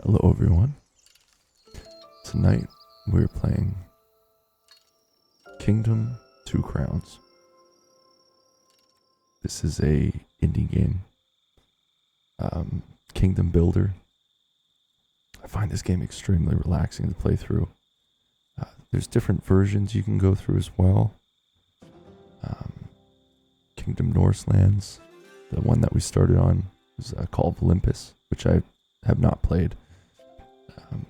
Hello everyone. Tonight we're playing Kingdom Two Crowns. This is a indie game. Kingdom builder. I find this game extremely relaxing to play through. There's different versions you can go through as well. Kingdom Norse lands. The one that we started on is called Olympus, which I have not played.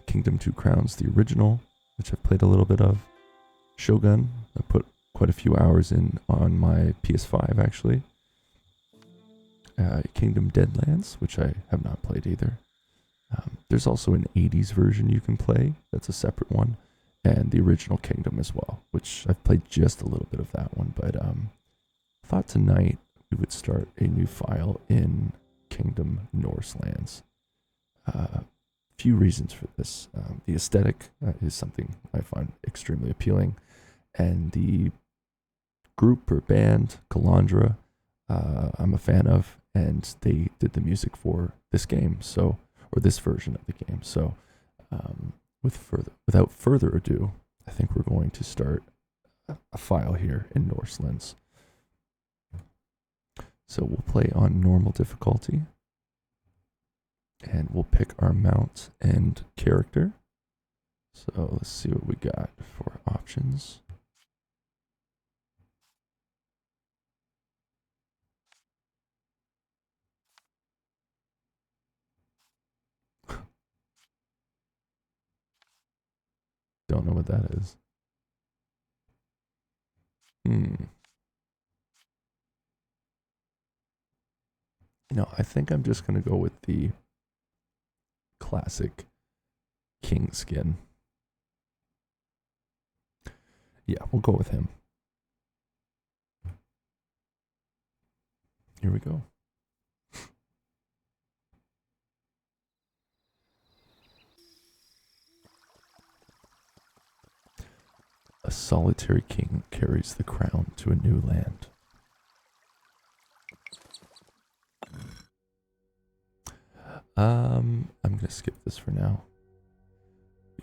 Kingdom Two Crowns, the original, which I've played a little bit of. Shogun, I put quite a few hours in on my PS5 actually. Kingdom Deadlands, which I have not played either. There's also an 80s version you can play, that's a separate one, and the original Kingdom as well, which I've played just a little bit of that one, but I thought tonight we would start a new file in Kingdom Norse lands. Few reasons for this. The aesthetic is something I find extremely appealing, and the group or band, Calandra, I'm a fan of, and they did the music for this game, or this version of the game. So, without further ado, I think we're going to start a file here in Norselands. So we'll play on normal difficulty. And we'll pick our mount and character. So let's see what we got for options. Don't know what that is. No, I think I'm just going to go with the classic king skin. Yeah, we'll go with him. Here we go. A solitary king carries the crown to a new land. I'm going to skip this for now.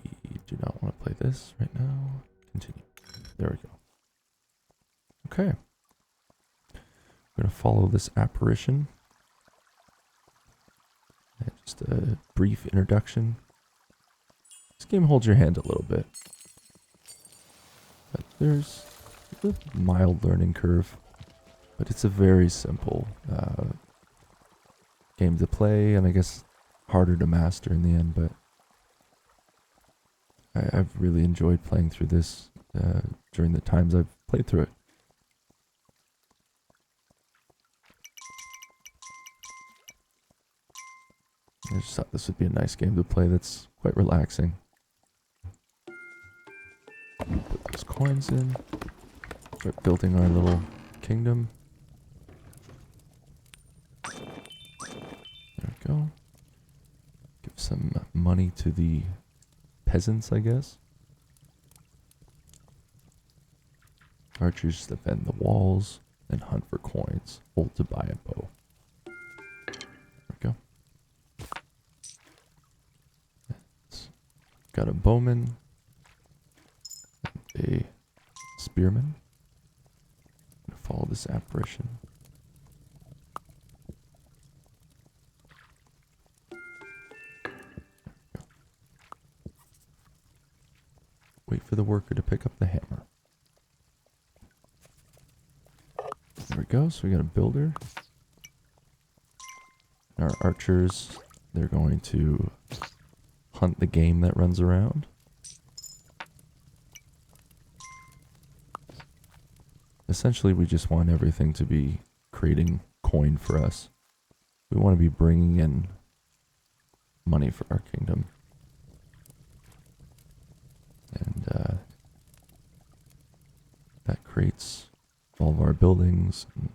We do not want to play this right now. Continue. There we go. Okay. We're going to follow this apparition. And just a brief introduction. This game holds your hand a little bit. But there's a mild learning curve. But it's a very simple game to play, and I guess harder to master in the end, but I've really enjoyed playing through this during the times I've played through it. I just thought this would be a nice game to play that's quite relaxing. Put those coins in. Start building our little kingdom. There we go. Give some money to the peasants, I guess. Archers defend the walls and hunt for coins. Hold to buy a bow. There we go. Got a bowman. And a spearman. I'm gonna follow this apparition. Wait for the worker to pick up the hammer. There we go, so we got a builder. Our archers, they're going to hunt the game that runs around. Essentially, we just want everything to be creating coin for us. We want to be bringing in money for our kingdom. And that creates all of our buildings, and,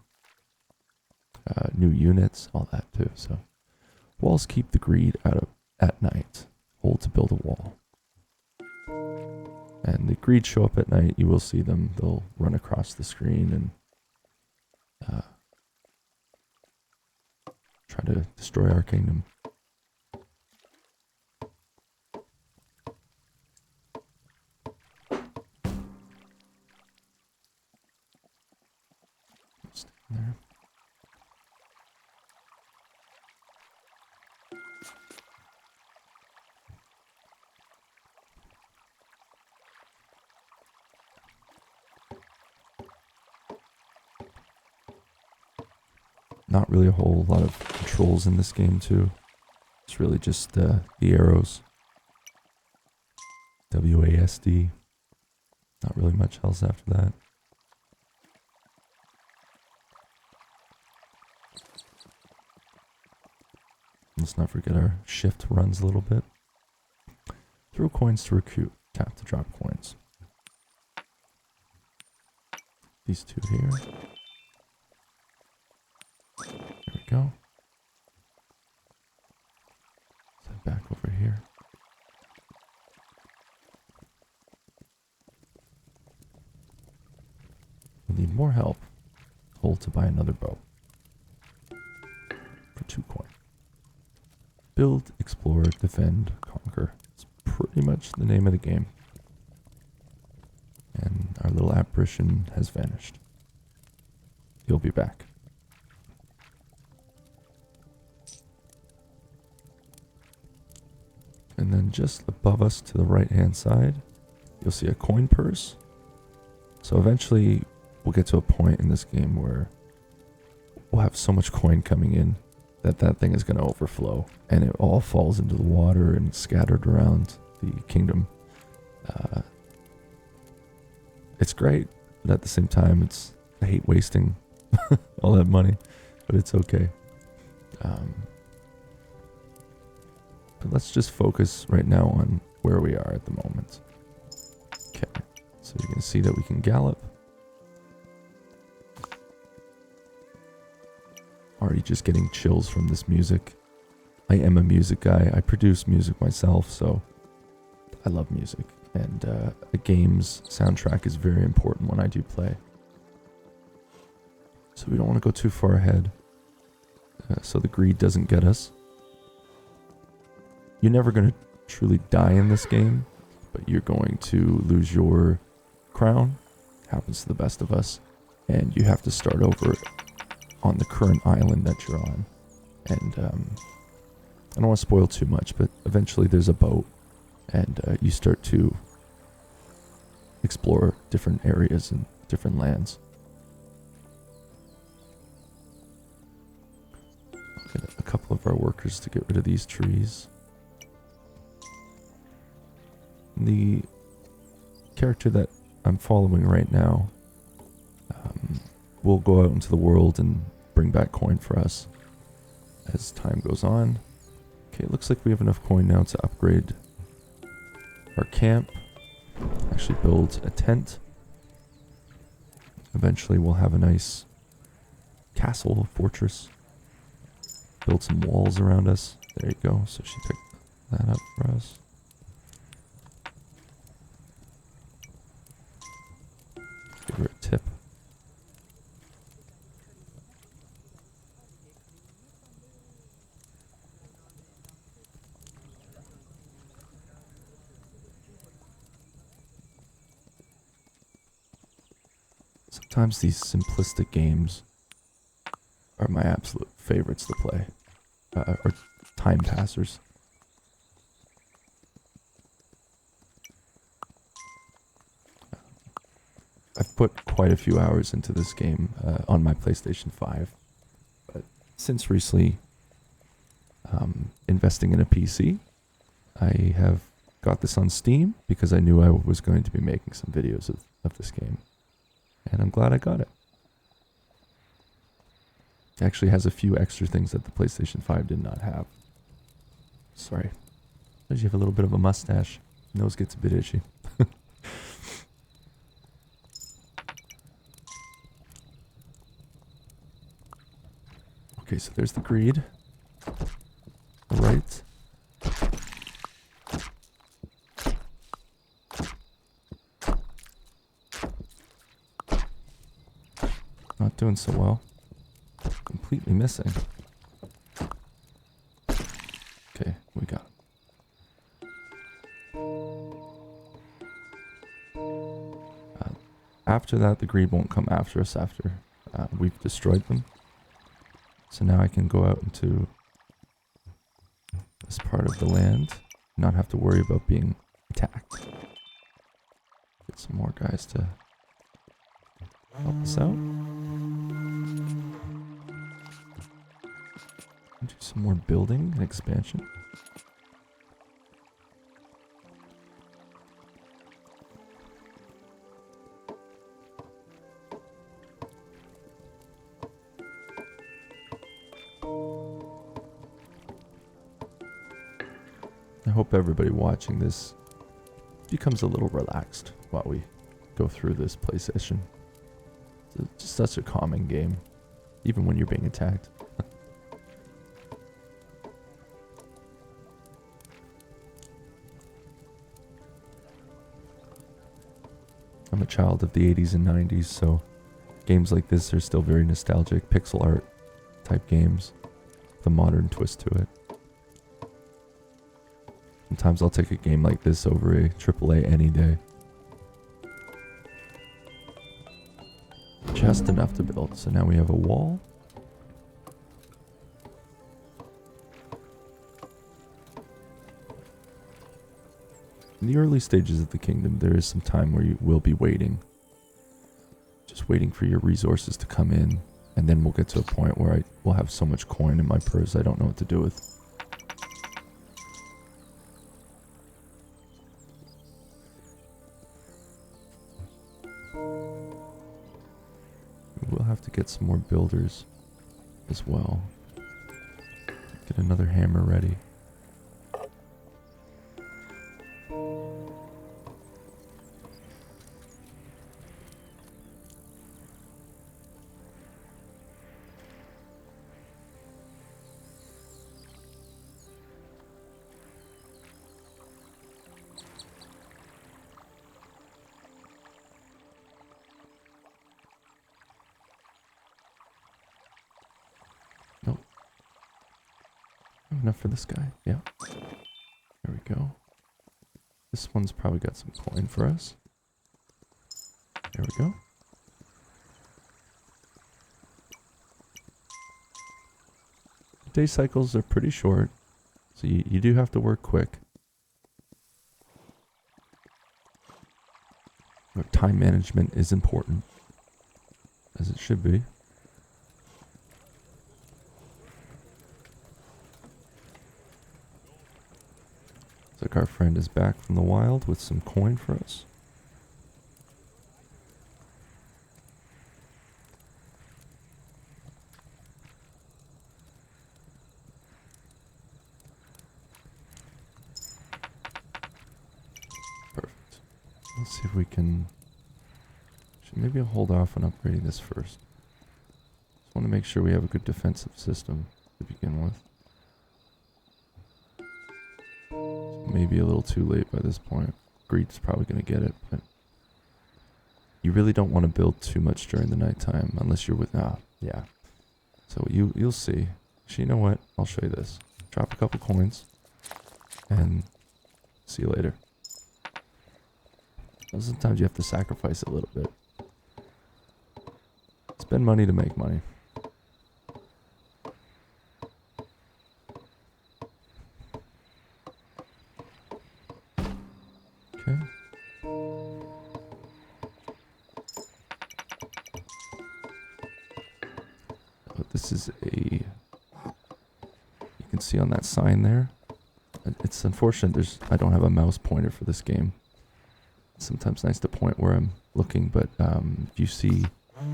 new units, all that too. So walls keep the greed out of at night. Hold to build a wall. And the greed show up at night. You will see them. They'll run across the screen and try to destroy our kingdom. Not really a whole lot of controls in this game too. It's really just the arrows. WASD. Not really much else after that. Let's not forget our shift runs a little bit. Throw coins to recruit. Tap to drop coins. These two here. There we go. Set back over here. We need more help. Hold to buy another bow. For 2 coin. Build, explore, defend, conquer. It's pretty much the name of the game. And our little apparition has vanished. He'll be back. And then just above us to the right hand side, you'll see a coin purse. So eventually we'll get to a point in this game where we'll have so much coin coming in that that thing is going to overflow, and it all falls into the water and scattered around the kingdom. It's great, but at the same time, I hate wasting all that money, but it's okay. But let's just focus right now on where we are at the moment. Okay, so you can see that we can gallop. Already just getting chills from this music. I am a music guy. I produce music myself, so I love music. And a game's soundtrack is very important when I do play. So we don't want to go too far ahead, so the greed doesn't get us. You're never going to truly die in this game, but you're going to lose your crown. Happens to the best of us. And you have to start over on the current island that you're on. And I don't want to spoil too much, but eventually there's a boat, and you start to explore different areas and different lands. I'll get a couple of our workers to get rid of these trees. The character that I'm following right now will go out into the world and bring back coin for us as time goes on. Okay, it looks like we have enough coin now to upgrade our camp. Actually build a tent. Eventually we'll have a nice castle, fortress. Build some walls around us. There you go. So she picked that up for us. Give her a tip. Sometimes these simplistic games are my absolute favorites to play, or time passers. I've put quite a few hours into this game on my PlayStation 5, but since recently investing in a PC, I have got this on Steam because I knew I was going to be making some videos of this game. And I'm glad I got it. It actually has a few extra things that the PlayStation 5 did not have. Sorry. Does you have a little bit of a mustache? Nose gets a bit itchy. Okay, so there's the greed. Right. Not doing so well. Completely missing. Okay, we got it. After that, the greed won't come after us after we've destroyed them. So now I can go out into this part of the land, not have to worry about being attacked. Get some more guys to help us out. Do some more building and expansion. I hope everybody watching this becomes a little relaxed while we go through this play session. It's just such a calming game, even when you're being attacked. I'm a child of the 80s and 90s, so games like this are still very nostalgic, pixel art type games, with a modern twist to it. Sometimes I'll take a game like this over a AAA any day. Just enough to build. So now we have a wall. In the early stages of the kingdom, there is some time where you will be waiting. Just waiting for your resources to come in. And then we'll get to a point where I will have so much coin in my purse I don't know what to do with. We'll have to get some more builders as well. Get another hammer ready. Nope. Enough for this guy. Yeah. There we go. This one's probably got some coin for us. There we go. Day cycles are pretty short, so you do have to work quick. But time management is important, as it should be. Looks like our friend is back from the wild with some coin for us. Perfect. Let's see if we can... Maybe I'll hold off on upgrading this first. Just want to make sure we have a good defensive system to begin with. Maybe a little too late by this point. Greed's probably going to get it, but you really don't want to build too much during the nighttime unless you're with... yeah. So you'll see. Actually, you know what? I'll show you this. Drop a couple coins and see you later. Sometimes you have to sacrifice a little bit. Spend money to make money. Okay. But this is a... You can see on that sign there. It's unfortunate I don't have a mouse pointer for this game. It's sometimes nice to point where I'm looking, but if you see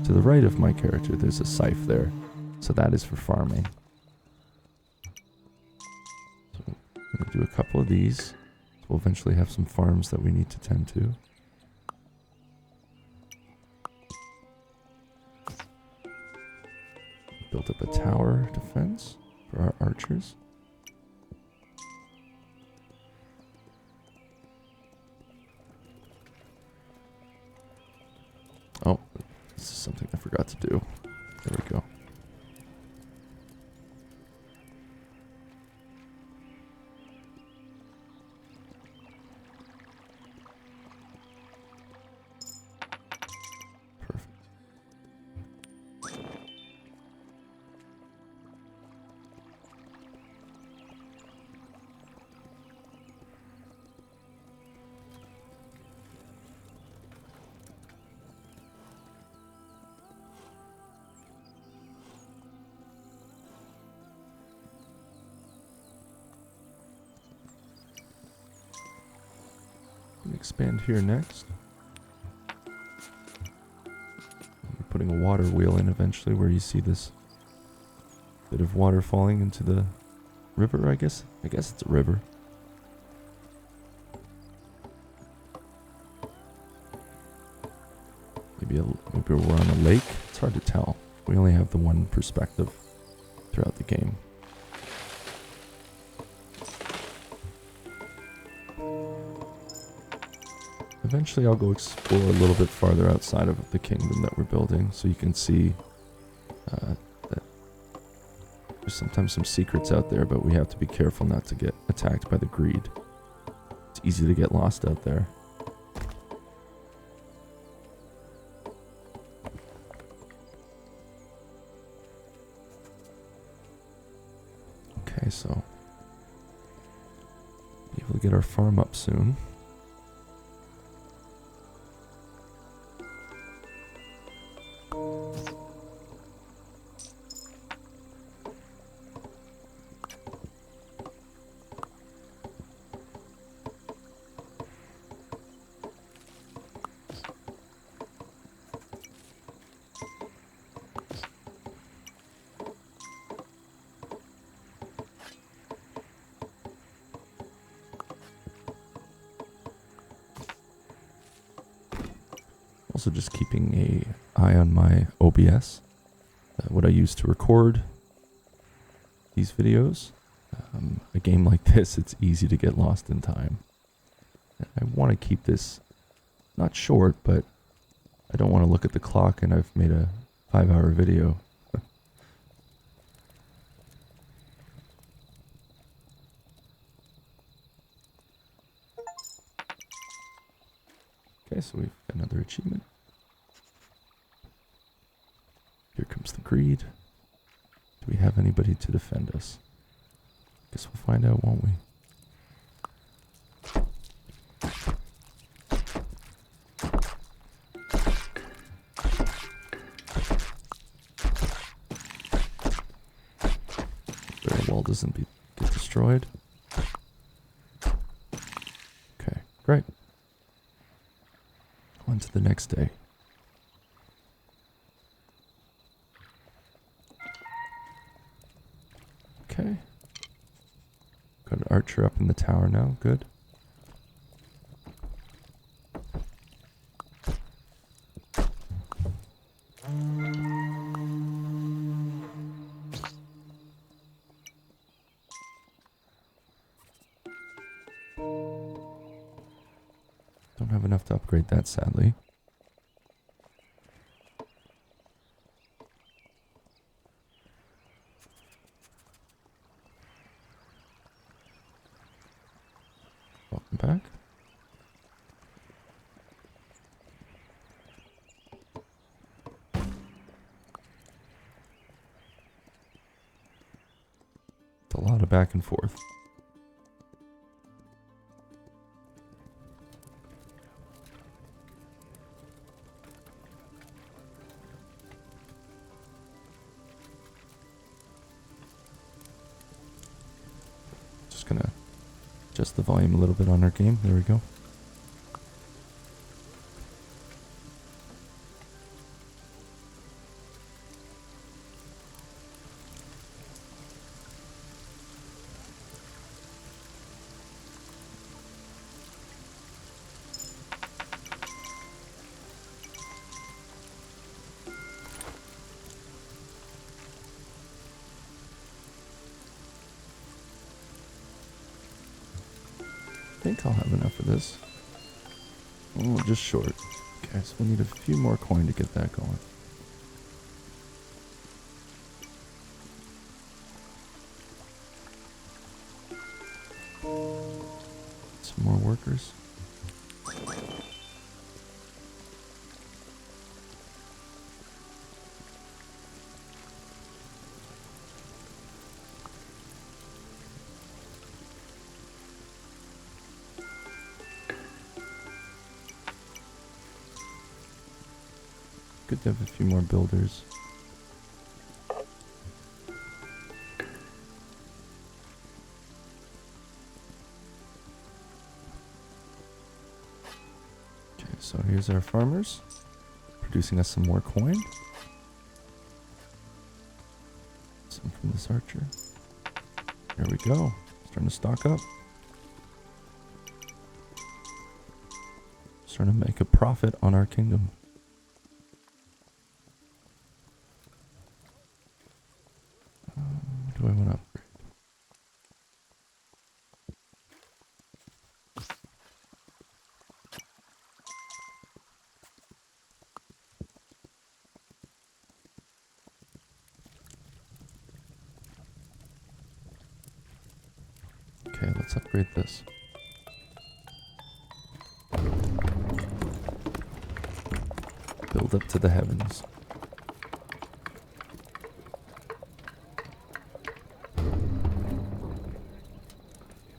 to the right of my character, there's a scythe there. So that is for farming. So I'm going to do a couple of these. So we'll eventually have some farms that we need to tend to. Built up a tower defense for our archers. Oh, this is something I forgot to do. There we go. Perfect. expand here next. We're putting a water wheel in eventually where you see this bit of water falling into the river, I guess. I guess it's a river. Maybe we're on a lake. It's hard to tell. We only have the one perspective throughout the game. Eventually I'll go explore a little bit farther outside of the kingdom that we're building so you can see that there's sometimes some secrets out there, but we have to be careful not to get attacked by the greed. It's easy to get lost out there. Okay, so be able to get our farm up soon. Also just keeping an eye on my OBS, what I use to record these videos. A game like this, it's easy to get lost in time. I want to keep this not short, but I don't want to look at the clock and I've made a 5-hour video. Okay, so we've got another achievement. Here comes the greed. Do we have anybody to defend us? Guess we'll find out, won't we? Their wall doesn't get destroyed. Okay, great. On to the next day. Okay. Got an archer up in the tower now. Good. Don't have enough to upgrade that, sadly. Welcome back. It's a lot of back and forth. Just gonna adjust the volume a little bit on our game. There we go. I think I'll have enough of this. Oh, just short. Okay, so we need a few more coin to get that going. Some more workers. Good to have a few more builders. So here's our farmers producing us some more coin. Some from this archer. There we go. Starting to stock up. Starting to make a profit on our kingdom. What do I want to upgrade? Okay, let's upgrade this. Build up to the heavens.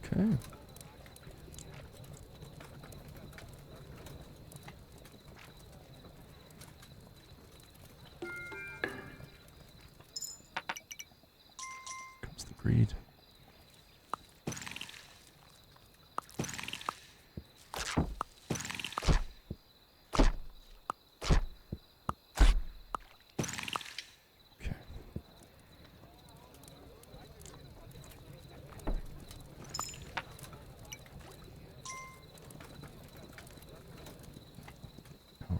Okay. Comes the greed.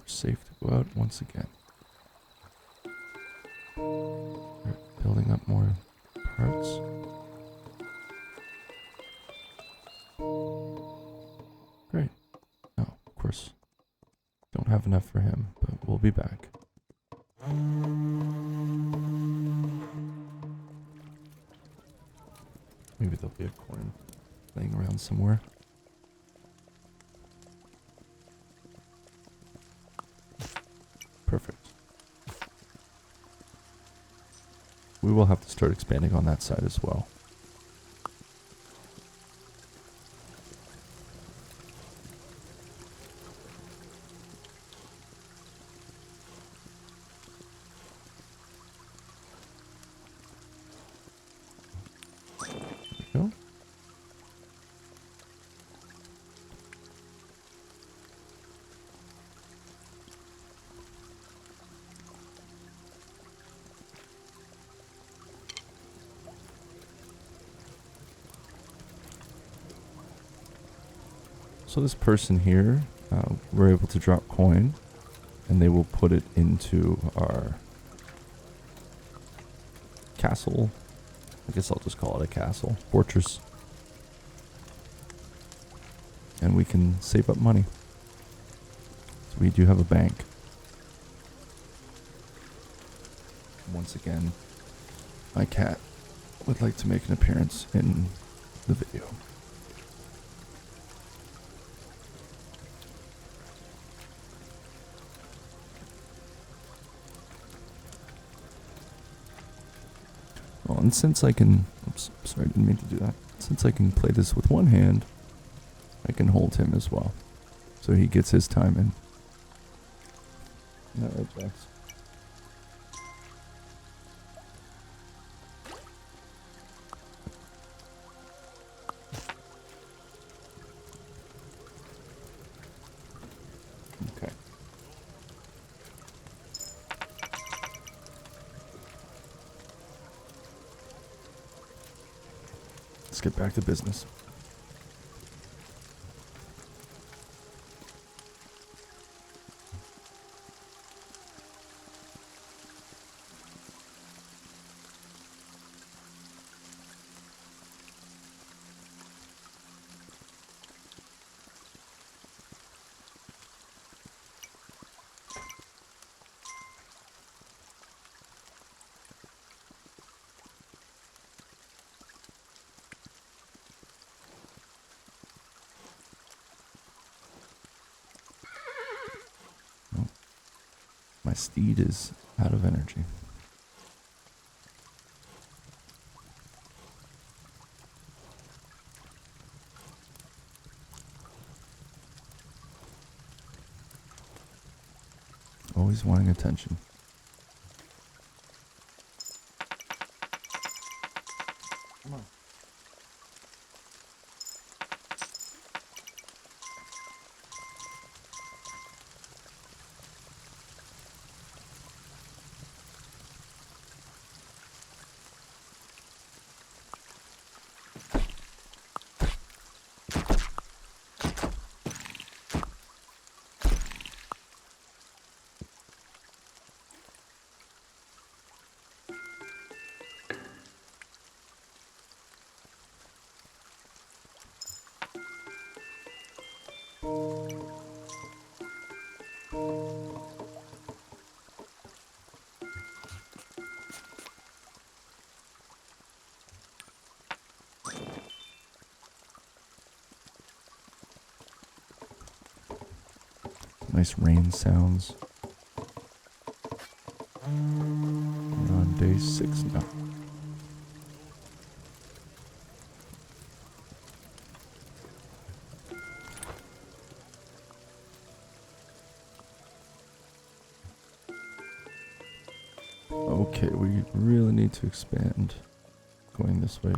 Safe to go out once again. We're building up more parts. Great. Oh, of course. Don't have enough for him, but we'll be back. Maybe there'll be a coin laying around somewhere. Perfect. We will have to start expanding on that side as well. There we go. So this person here, we're able to drop coin, and they will put it into our castle. I guess I'll just call it a castle, fortress. And we can save up money. So we do have a bank. Once again, my cat would like to make an appearance in the video. Well, and since I can, oops, sorry, I didn't mean to do that. Since I can play this with one hand, I can hold him as well. So he gets his time in. Isn't that right, Jax? Okay. Let's get back to business. My steed is out of energy. Always wanting attention. Come on. Nice rain sounds. We're on day 6 now. Okay, we really need to expand going this way.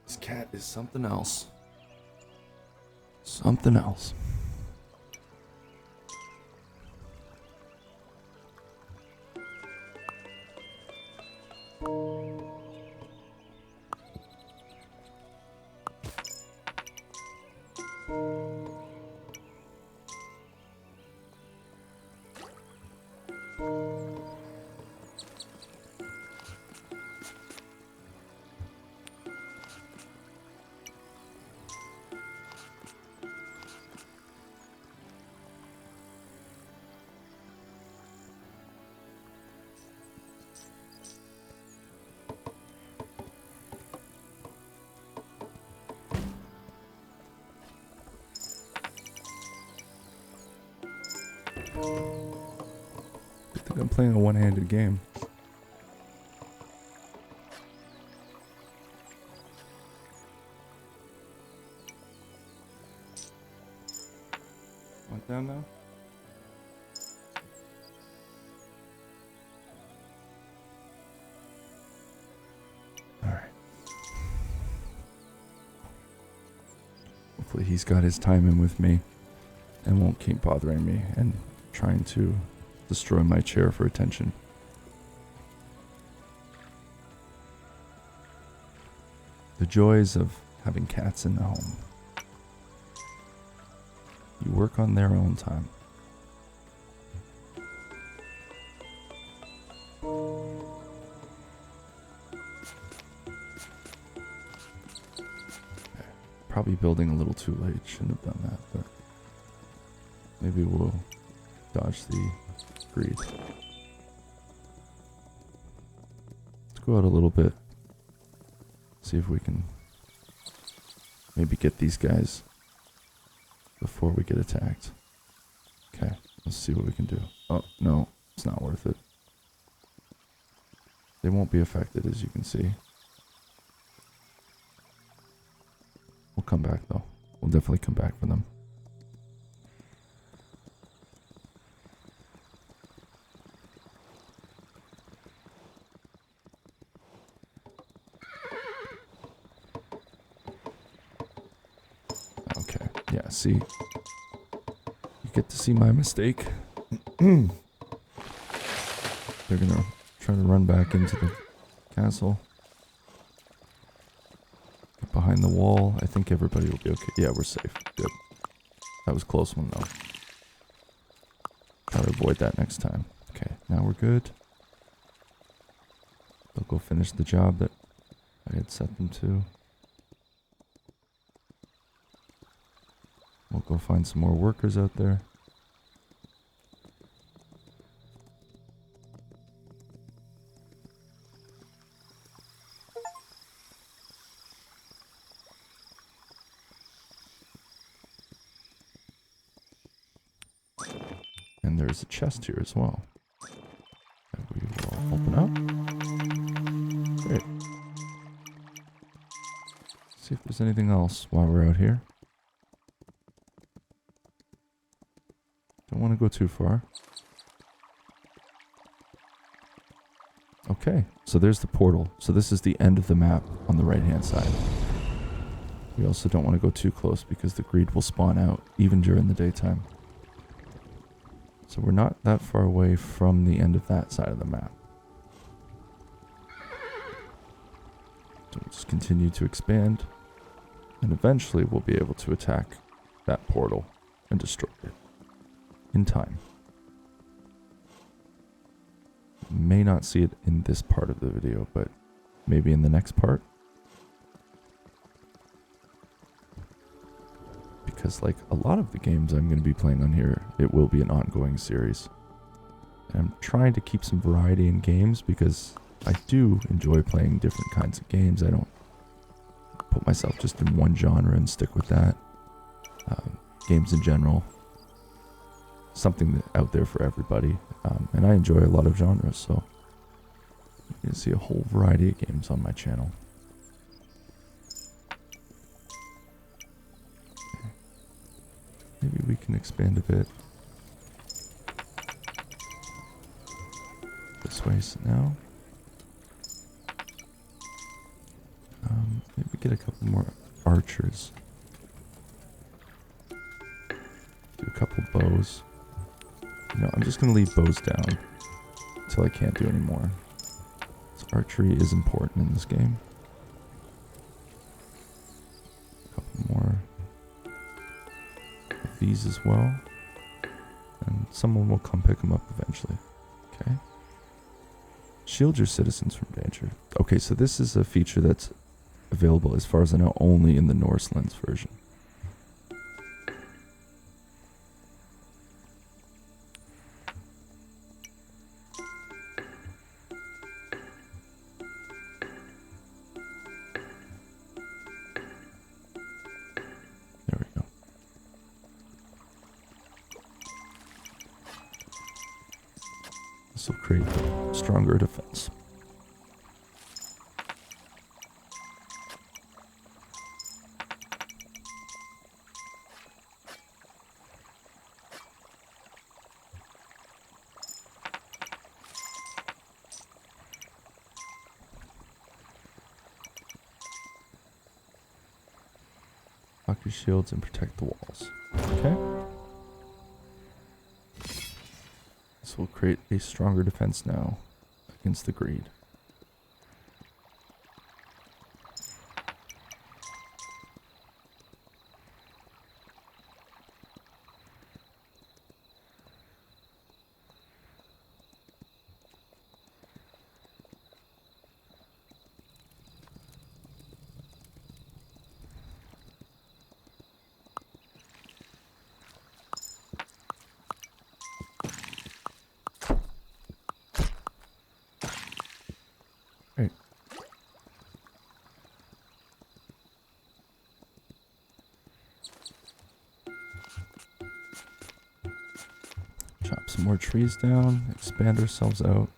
This cat is something else. Something else. I think I'm playing a one-handed game. Went down now? Alright. Hopefully he's got his time in with me and won't keep bothering me and trying to destroy my chair for attention. The joys of having cats in the home. You work on their own time. Probably building a little too late. Shouldn't have done that, but maybe we'll dodge the greed. Let's go out a little bit. See if we can maybe get these guys before we get attacked. Okay, let's see what we can do. Oh, no, it's not worth it. They won't be affected, as you can see. We'll come back, though. We'll definitely come back for them. Okay, yeah, see? You get to see my mistake. They're gonna try to run back into the castle. Get behind the wall. I think everybody will be okay. Yeah, we're safe. Good. That was a close one, though. Try to avoid that next time. Okay, now we're good. They'll go finish the job that I had set them to. We'll go find some more workers out there. And there's a chest here as well. And we will open up. Great. See if there's anything else while we're out here. Don't want to go too far. Okay, so there's the portal. So this is the end of the map on the right-hand side. We also don't want to go too close because the greed will spawn out even during the daytime. So we're not that far away from the end of that side of the map. So we'll just continue to expand. And eventually we'll be able to attack that portal and destroy it. In time. May not see it in this part of the video, but maybe in the next part. because like a lot of the games I'm going to be playing on here, it will be an ongoing series. And I'm trying to keep some variety in games because I do enjoy playing different kinds of games. I don't put myself just in one genre and stick with that. Games in general, something out there for everybody. And I enjoy a lot of genres, so you can see a whole variety of games on my channel. Okay. Maybe we can expand a bit. This way, so now. Maybe get a couple more archers. Do a couple bows. No, I'm just going to leave bows down until I can't do anymore. So archery is important in this game. A couple more of these as well. And someone will come pick them up eventually. Okay. Shield your citizens from danger. Okay, so this is a feature that's available, as far as I know, only in the Norse lens version. There we go. This will create a stronger defense. Lock your shields and protect the walls. Okay. This will create a stronger defense now against the greed. Right. Chop some more trees down, expand ourselves out.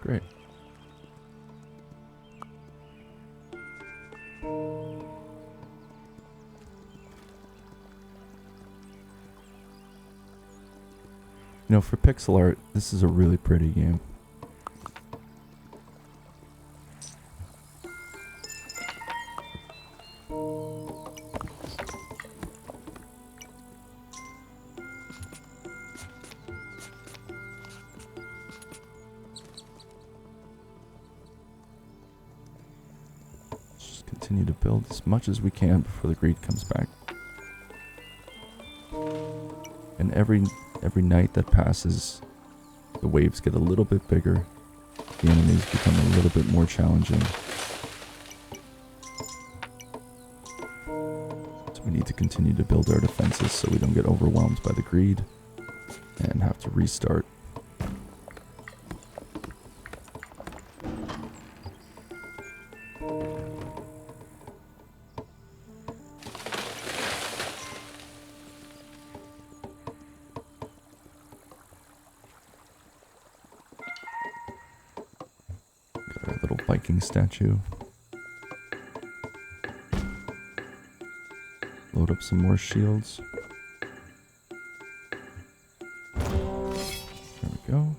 Great. You know, for pixel art, this is a really pretty game. Just continue to build as much as we can before the greed comes back. And every night that passes, the waves get a little bit bigger. The enemies become a little bit more challenging. So we need to continue to build our defenses so we don't get overwhelmed by the greed and have to restart. little Viking statue. Load up some more shields. There we go.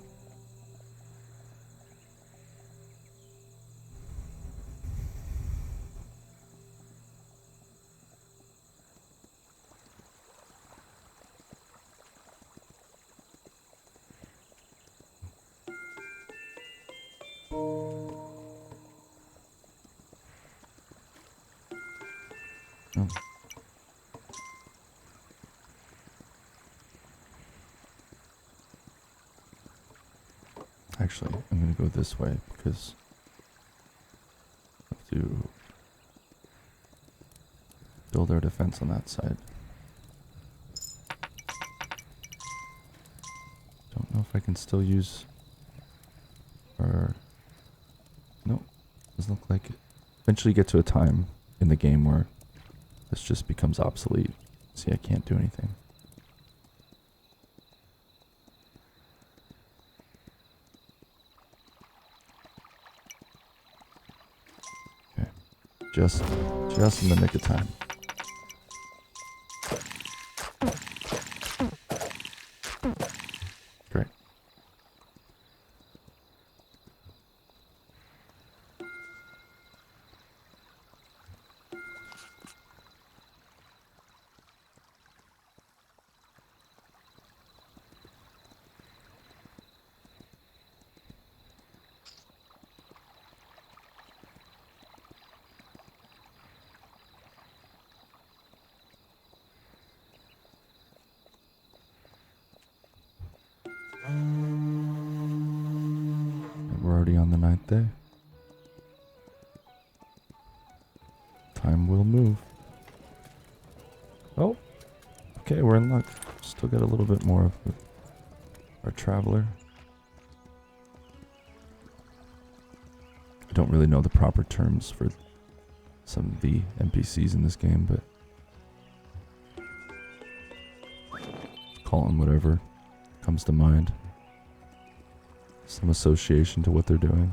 Oh. Actually, I'm going to go this way because I have to build our defense on that side. Don't know if I can still use our... Nope, doesn't look like it. Eventually get to a time in the game where this just becomes obsolete. See, I can't do anything. Okay. Just in the nick of time. Great. We're already on the 9th day. Time will move. Oh, okay, we're in luck. Still got a little bit more of our traveler. I don't really know the proper terms for some of the NPCs in this game, but call them whatever comes to mind. Some association to what they're doing.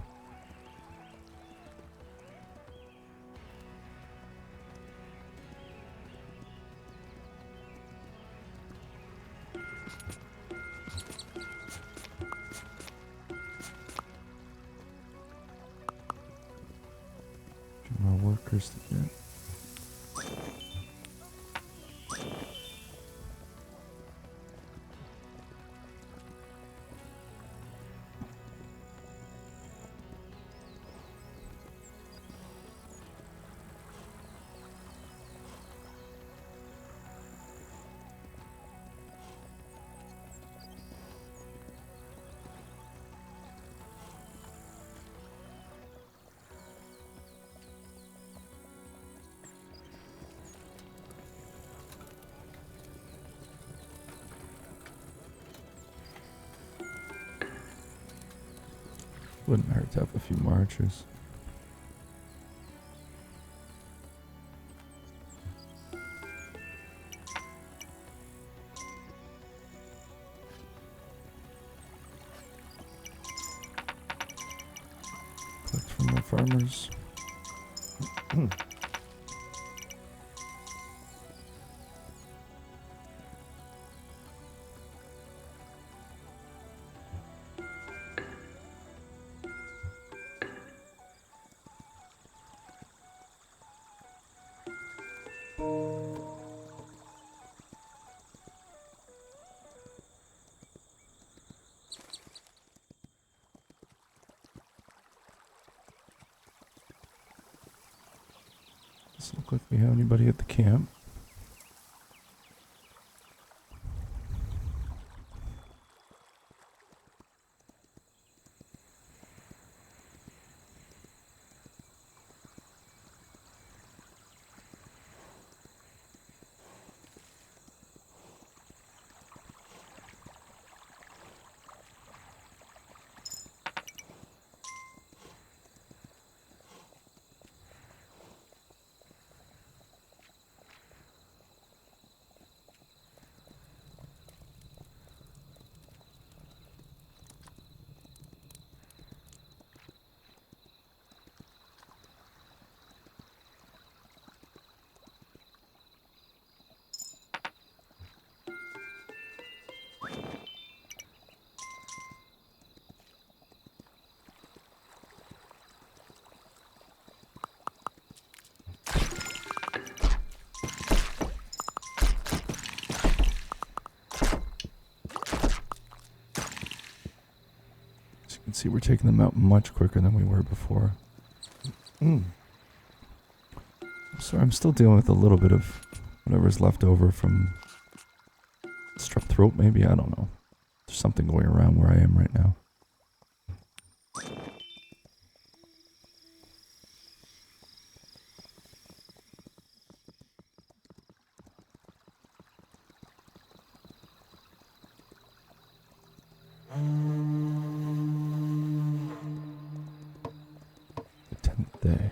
More workers to get. Wouldn't hurt to have a few marchers. Collect from the farmers. Doesn't look like we have anybody at the camp. can see we're taking them out much quicker than we were before. Sorry, I'm still dealing with a little bit of whatever's left over from strep throat, maybe? I don't know. There's something going around where I am right now. The 10th day.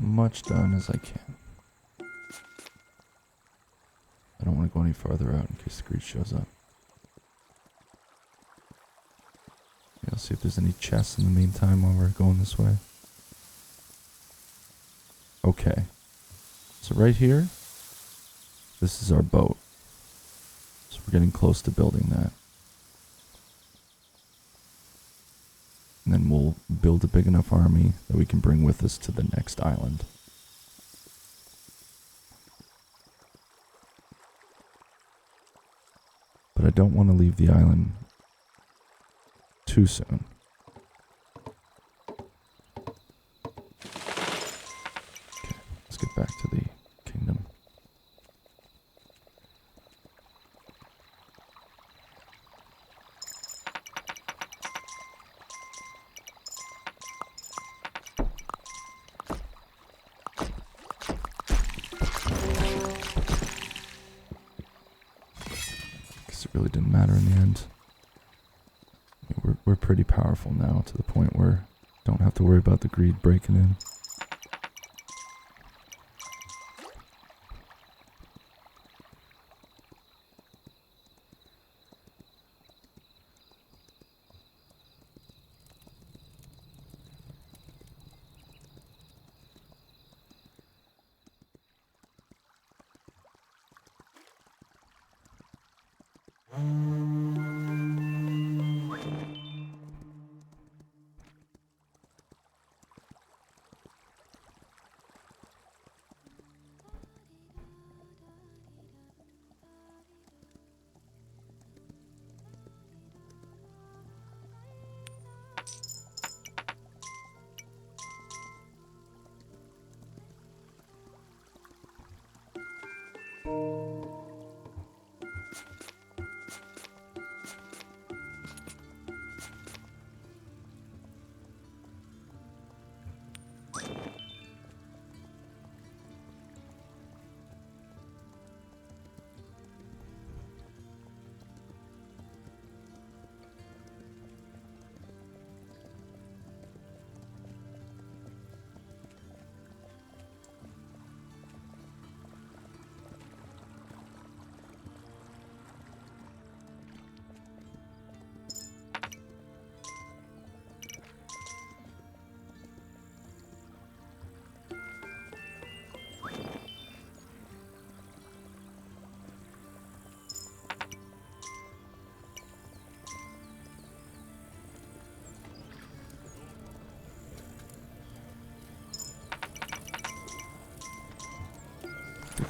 Much done as I can. I don't want to go any farther out in case the grease shows up. I'll see if there's any chests in the meantime while we're going this way. Okay. So right here, this is our boat. So we're getting close to building that. And then we'll build a big enough army that we can bring with us to the next island. But I don't want to leave the island too soon. Okay, let's get back to the kingdom. Really didn't matter in the end. I mean, we're pretty powerful now to the point where don't have to worry about the greed breaking in.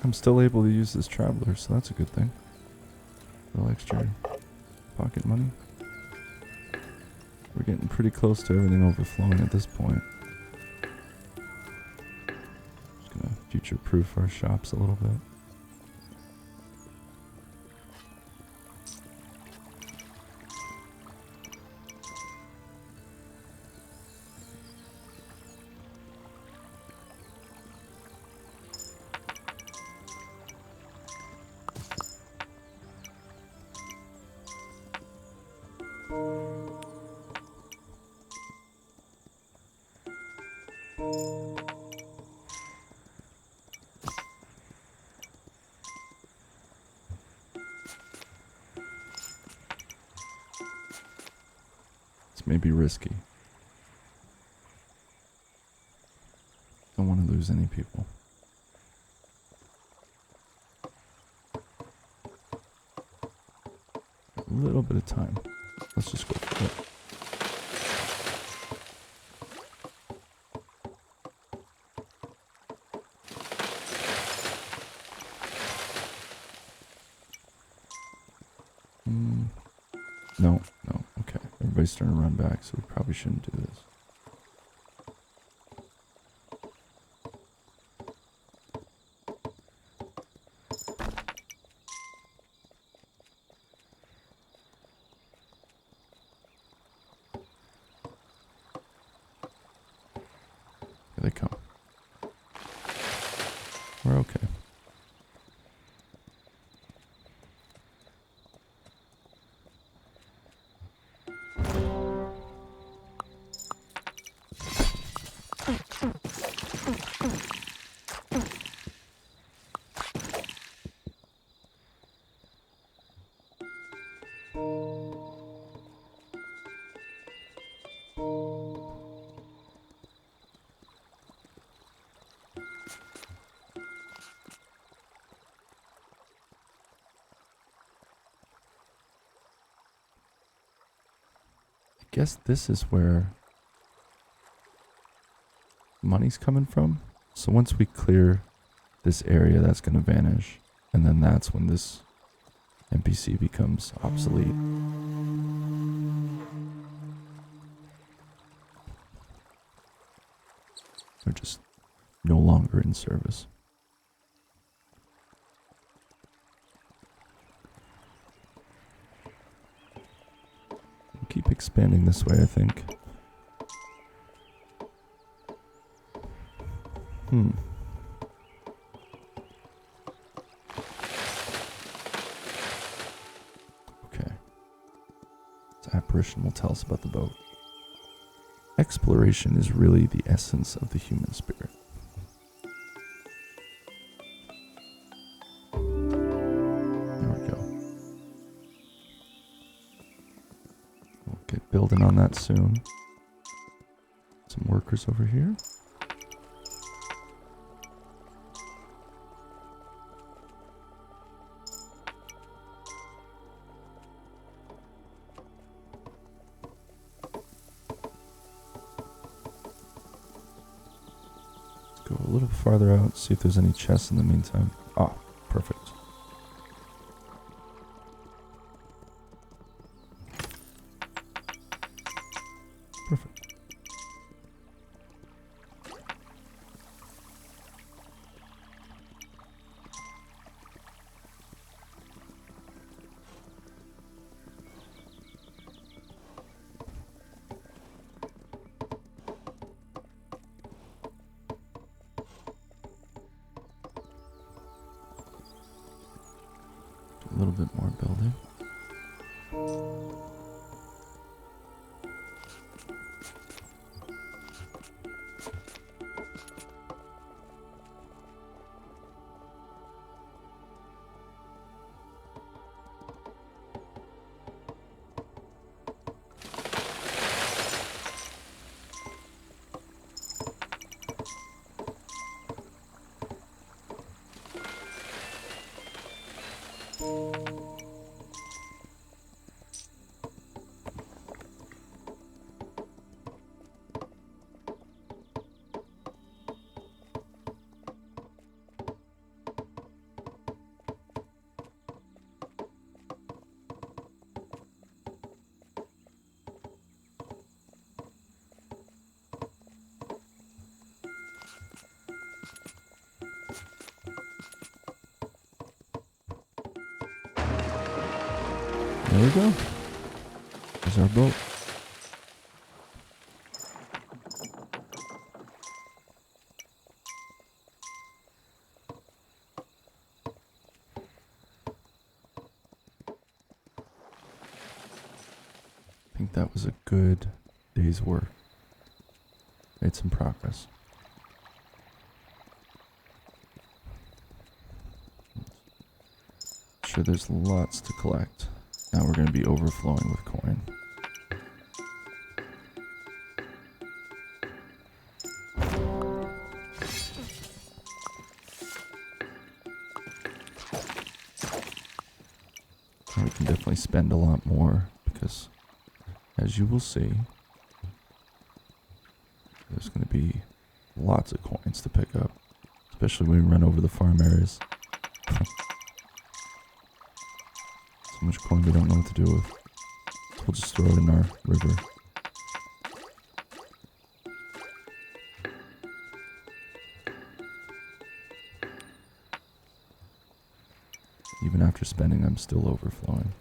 I'm still able to use this traveler, so that's a good thing. A little extra pocket money. We're getting pretty close to everything overflowing at this point. Just gonna future-proof our shops a little bit. May be risky. Don't want to lose any people. A little bit of time. Let's just go for it. No, no, okay. Everybody's starting to run back, so we probably shouldn't do this. Here they come. We're okay. I guess this is where money's coming from. So once we clear this area, that's going to vanish. And then that's when this NPC becomes obsolete. They're just no longer in service. We'll keep expanding this way, I think. Okay. This apparition will tell us about the boat. Exploration is really the essence of the human spirit. There we go. We'll get building on that soon. Some workers over here. Go a little farther out, see if there's any chests in the meantime. Ah, perfect. Perfect. A little bit more building. There we go. There's our boat. I think that was a good day's work. Made some progress. Sure, there's lots to collect. Now we're going to be overflowing with coin. And we can definitely spend a lot more because, as you will see, there's going to be lots of coins to pick up, especially when we run over the farm areas. So much coin we don't know what to do with. So we'll just throw it in our river. Even after spending, I'm still overflowing.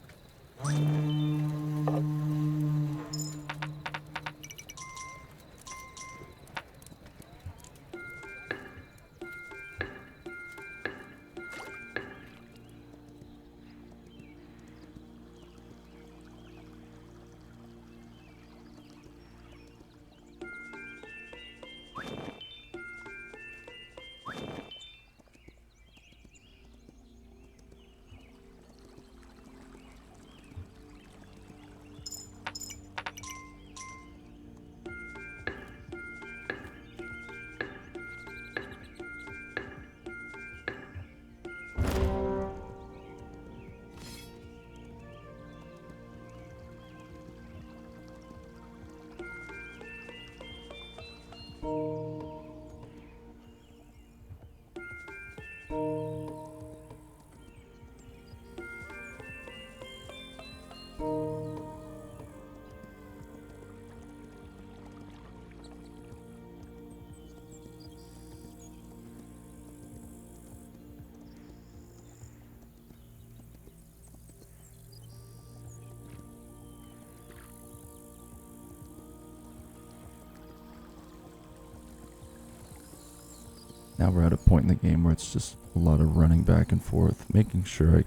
Now we're at a point in the game where it's just a lot of running back and forth, making sure I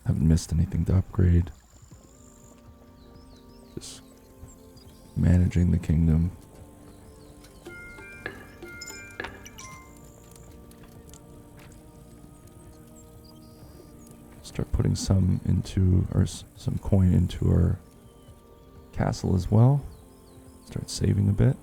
haven't missed anything to upgrade. Just managing the kingdom. Start putting some into, or some coin into our castle as well. Start saving a bit.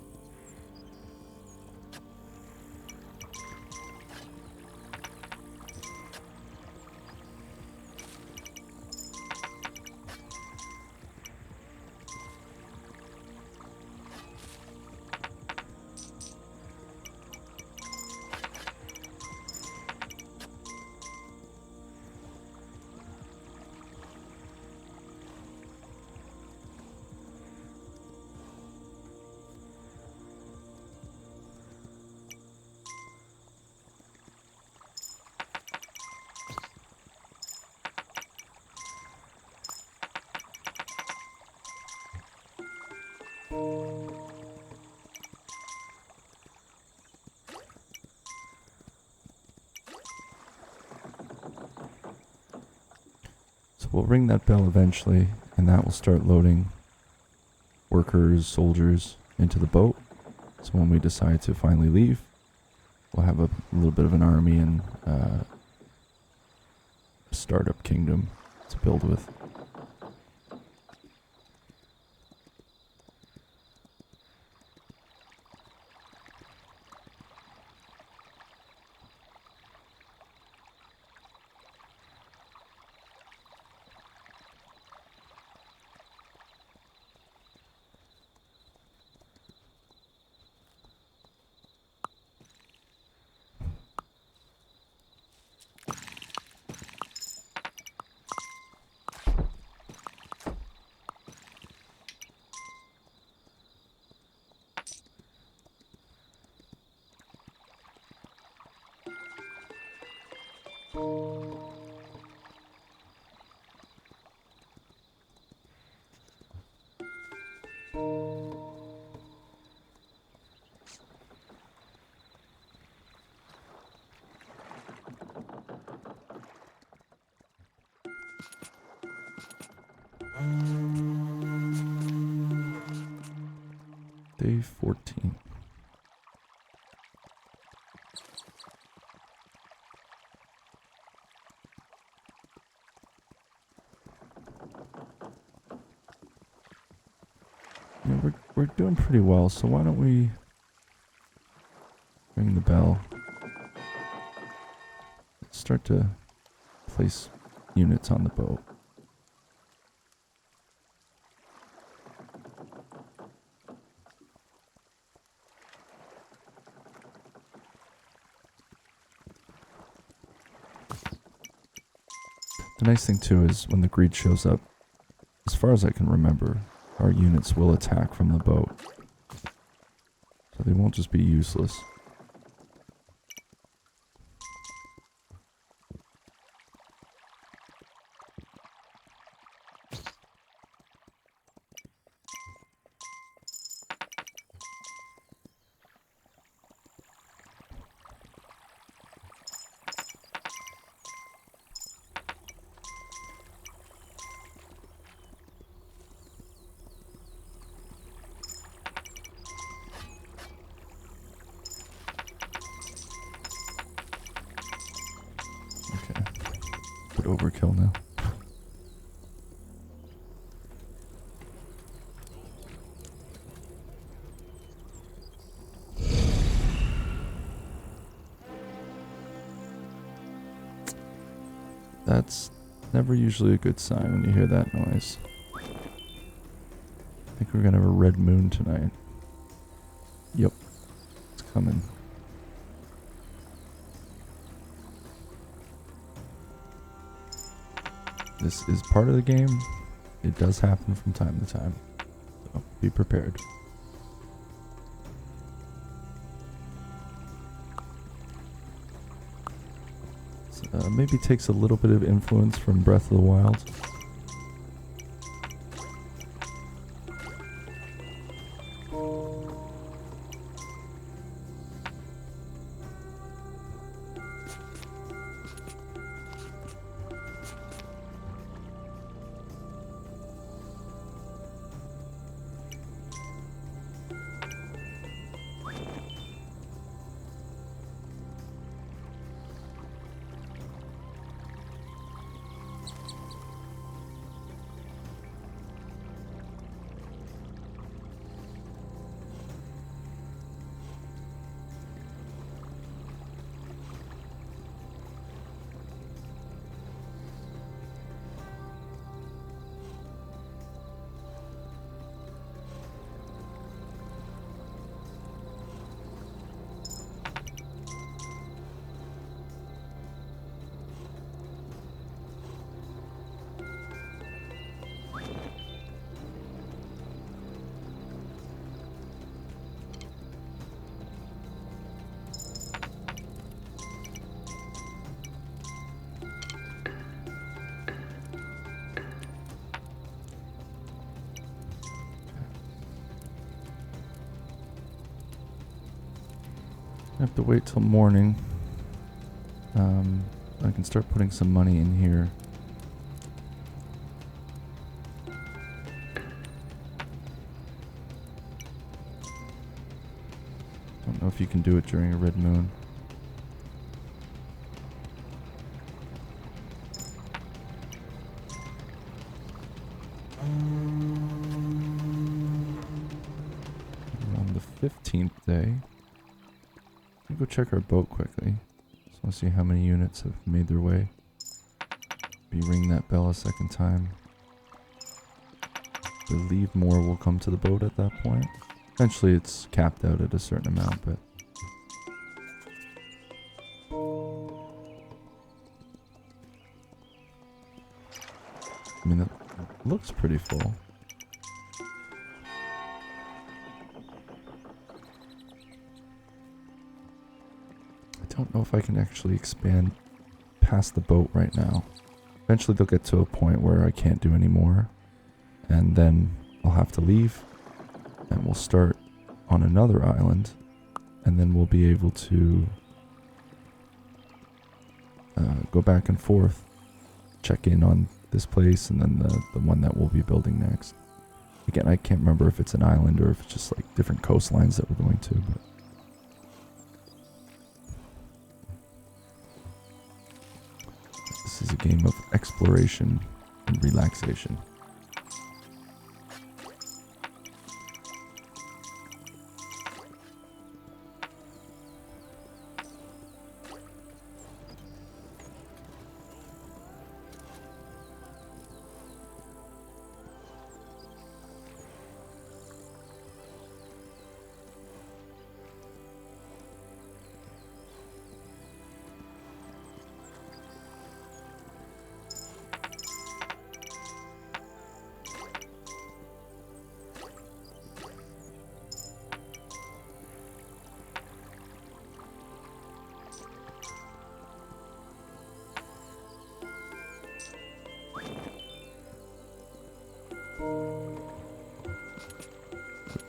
So we'll ring that bell eventually, and that will start loading workers, soldiers into the boat. So when we decide to finally leave, we'll have a little bit of an army and a startup kingdom to build with. Day 14. Yeah, we're doing pretty well, so why don't we ring the bell? Let's start to place units on the boat. The nice thing too is when the greed shows up, as far as I can remember, our units will attack from the boat. So they won't just be useless. Overkill now. That's never usually a good sign when you hear that noise. I think we're gonna have a red moon tonight. Yep, it's coming. This is part of the game. It does happen from time to time. So be prepared. Maybe takes a little bit of influence from Breath of the Wild. I have to wait till morning. I can start putting some money in here. Don't know if you can do it during a red moon. On the 15th day, go check our boat quickly. Just want to see how many units have made their way. Maybe ring that bell a second time. I believe more will come to the boat at that point. Eventually it's capped out at a certain amount, but... I mean, it looks pretty full. I don't know if I can actually expand past the boat right now. Eventually they'll get to a point where I can't do any more, and then I'll have to leave, and we'll start on another island, and then we'll be able to go back and forth, check in on this place and then the one that we'll be building next. Again, I can't remember if it's an island or if it's just like different coastlines that we're going to, but this is a game of exploration and relaxation.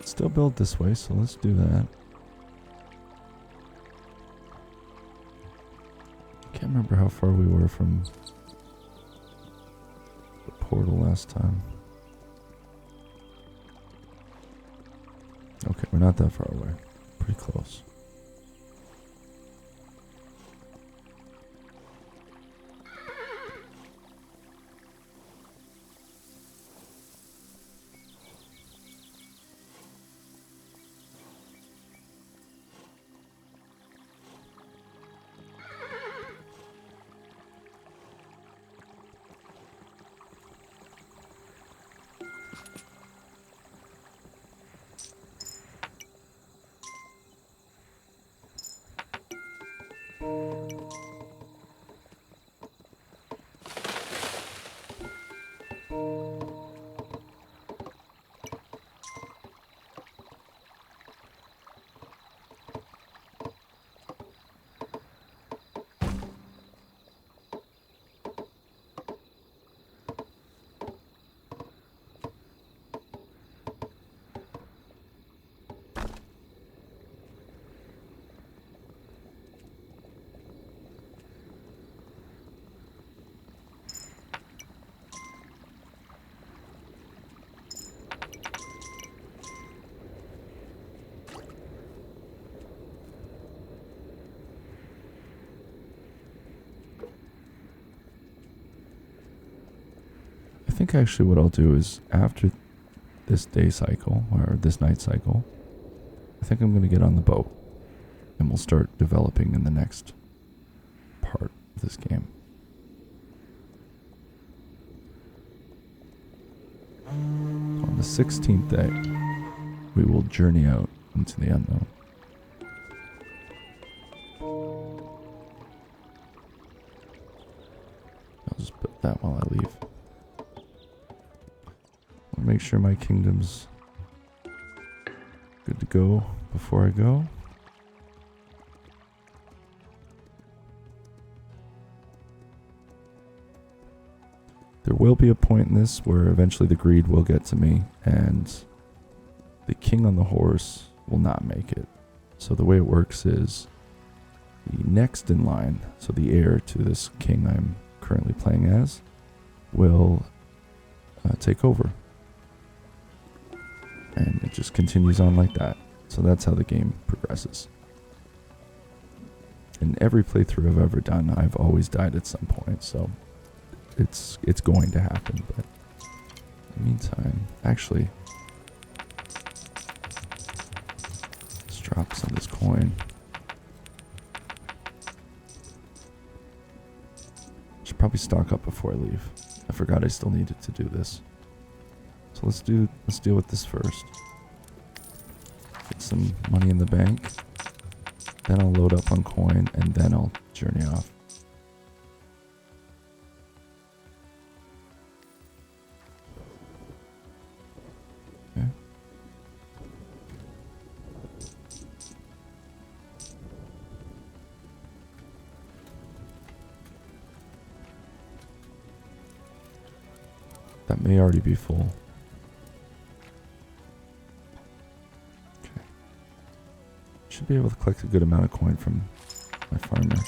Still build this way, so let's do that. Can't remember how far we were from the portal last time. Okay, we're not that far away. Pretty close. I think actually what I'll do is after this day cycle, or this night cycle, I think I'm going to get on the boat and we'll start developing in the next part of this game. On the 16th day, we will journey out into the unknown. I'll just put that while I leave. I'll make sure my kingdom's good to go before I go. There will be a point in this where eventually the greed will get to me and the king on the horse will not make it. So the way it works is the next in line, so the heir to this king I'm currently playing as, will take over. And it just continues on like that. So that's how the game progresses. In every playthrough I've ever done, I've always died at some point, so it's going to happen. But in the meantime, actually, let's drop some of this coin. Should probably stock up before I leave. I forgot I still needed to do this. So let's deal with this first. Get some money in the bank. Then I'll load up on coin and then I'll journey off. Okay. That may already be full. Should be able to collect a good amount of coin from my farmers.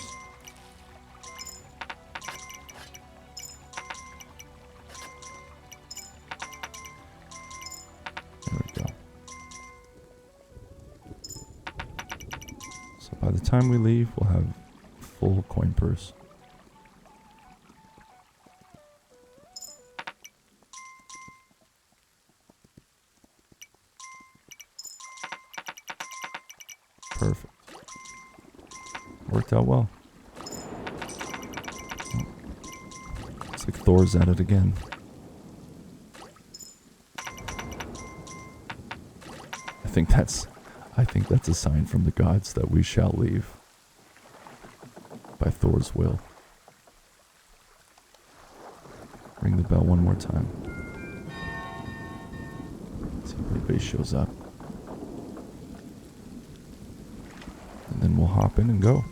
by the time we leave, we'll have full coin purse. Perfect. Worked out well. Looks like Thor's at it again. I think that's a sign from the gods that we shall leave. By Thor's will. Ring the bell one more time. See if anybody shows up. And then we'll hop in and go.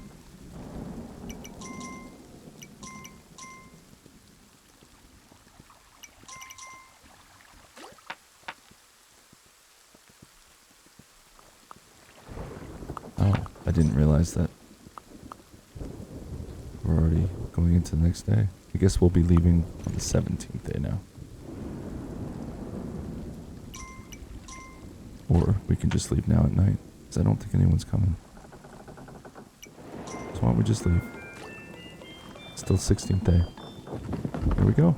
Oh, I didn't realize that. We're already going into the next day. I guess we'll be leaving on the 17th day now. Or we can just leave now at night, because I don't think anyone's coming. So why don't we just leave? Still 16th day. Here we go.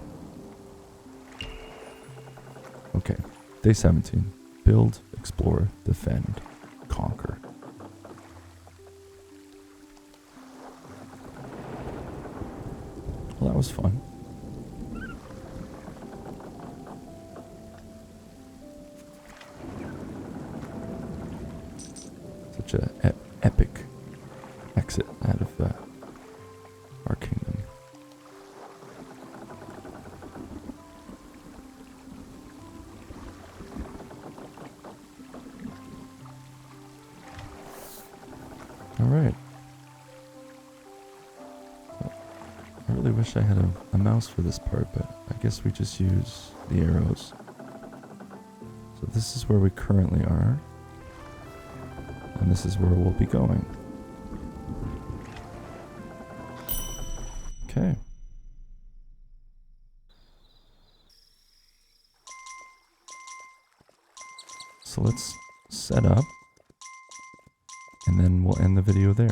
Okay, day 17. Build, explore, defend, conquer. Well, that was fun. Such a epic exit out of our kingdom. All right. I really wish I had a mouse for this part, but I guess we just use the arrows. So this is where we currently are. And this is where we'll be going. Okay. So let's set up. And then we'll end the video there.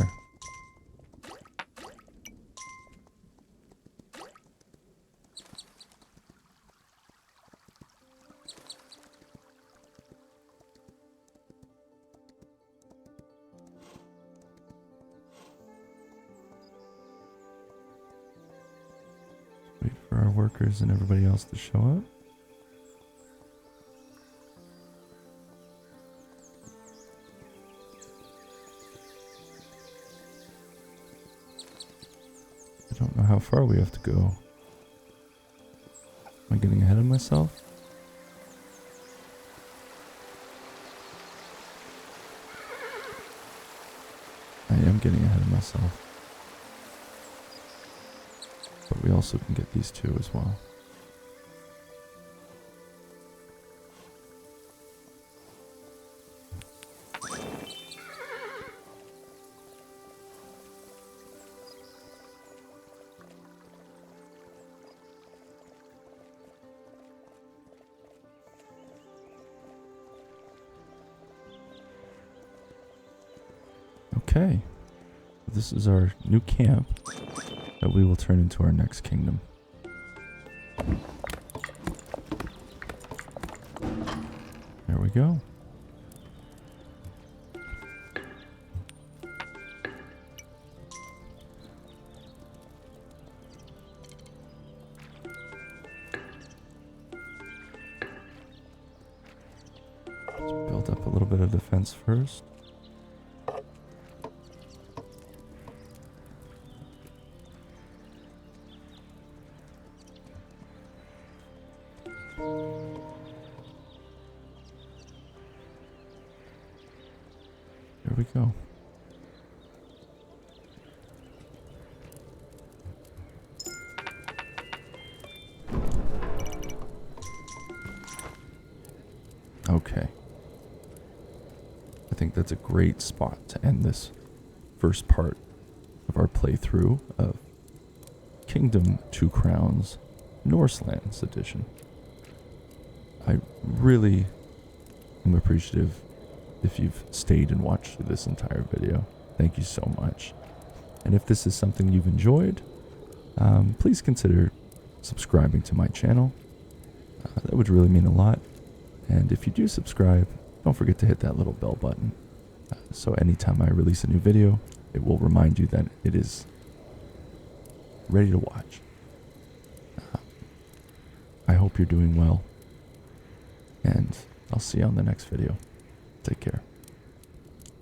Wait for our workers and everybody else to show up. I don't know how far we have to go. Am I getting ahead of myself? I am getting ahead of myself. But we also can get these two as well. Okay, this is our new camp that we will turn into our next kingdom. There we go. Let's build up a little bit of defense first. There we go. Okay. I think that's a great spot to end this first part of our playthrough of Kingdom Two Crowns Norse Lands Edition. I really am appreciative if you've stayed and watched through this entire video. Thank you so much. And if this is something you've enjoyed, please consider subscribing to my channel. That would really mean a lot. And if you do subscribe, don't forget to hit that little bell button. So anytime I release a new video, it will remind you that it is ready to watch. I hope you're doing well. And I'll see you on the next video. Take care.